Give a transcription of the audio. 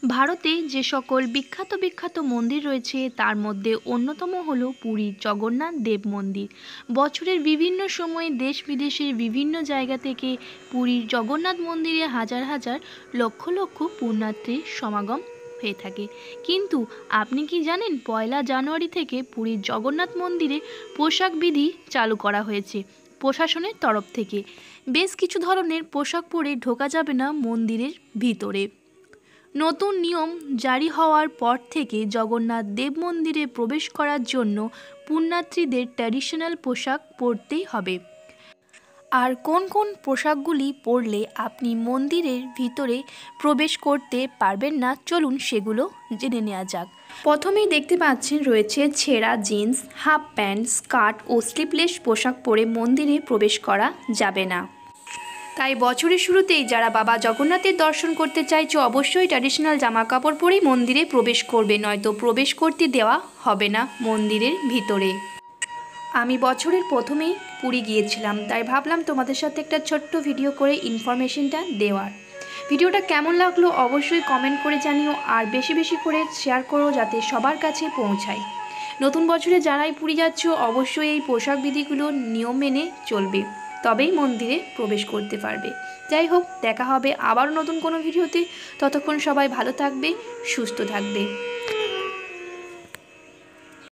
ভারতে যে সকল বিখ্যাত বিখ্যাত মন্দির রয়েছে তার মধ্যে অন্যতম হল পুরীর জগন্নাথ দেব মন্দির। বছরের বিভিন্ন সময়ে দেশ বিদেশের বিভিন্ন জায়গা থেকে পুরীর জগন্নাথ মন্দিরে হাজার হাজার লক্ষ লক্ষ পুণ্যার্থীর সমাগম হয়ে থাকে। কিন্তু আপনি কি জানেন, 1 জানুয়ারি থেকে পুরীর জগন্নাথ মন্দিরে পোশাক বিধি চালু করা হয়েছে প্রশাসনের তরফ থেকে। বেশ কিছু ধরনের পোশাক পরে ঢোকা যাবে না মন্দিরের ভিতরে। নতুন নিয়ম জারি হওয়ার পর থেকে জগন্নাথ দেব মন্দিরে প্রবেশ করার জন্য পুণ্যার্থীদের ট্র্যাডিশনাল পোশাক পরতেই হবে। আর কোন কোন পোশাকগুলি পরলে আপনি মন্দিরের ভিতরে প্রবেশ করতে পারবেন না, চলুন সেগুলো জেনে নেওয়া যাক। প্রথমেই দেখতে পাচ্ছেন রয়েছে ছেঁড়া জিন্স, হাফ প্যান্ট, স্কার্ট ও স্লিভলেস পোশাক পরে মন্দিরে প্রবেশ করা যাবে না। তাই বছরের শুরুতেই যারা বাবা জগন্নাথের দর্শন করতে চাইছে অবশ্যই ট্র্যাডিশনাল জামা কাপড় পরেই মন্দিরে প্রবেশ করবে, নয়তো প্রবেশ করতে দেওয়া হবে না মন্দিরের ভিতরে। আমি বছরের প্রথমেই পুরী গিয়েছিলাম, তাই ভাবলাম তোমাদের সাথে একটা ছোট্ট ভিডিও করে ইনফরমেশনটা দেওয়ার। ভিডিওটা কেমন লাগলো অবশ্যই কমেন্ট করে জানিও, আর বেশি বেশি করে শেয়ার করো যাতে সবার কাছে পৌঁছায়। নতুন বছরে যারাই পুরী যাচ্ছ অবশ্যই এই পোশাক বিধিগুলো নিয়ম মেনে চলবে, তবেই মন্দিরে প্রবেশ করতে পারবে। যাই হোক, দেখা হবে আবার নতুন কোনো ভিডিওতে। ততক্ষণ সবাই ভালো থাকবে, সুস্থ থাকবে।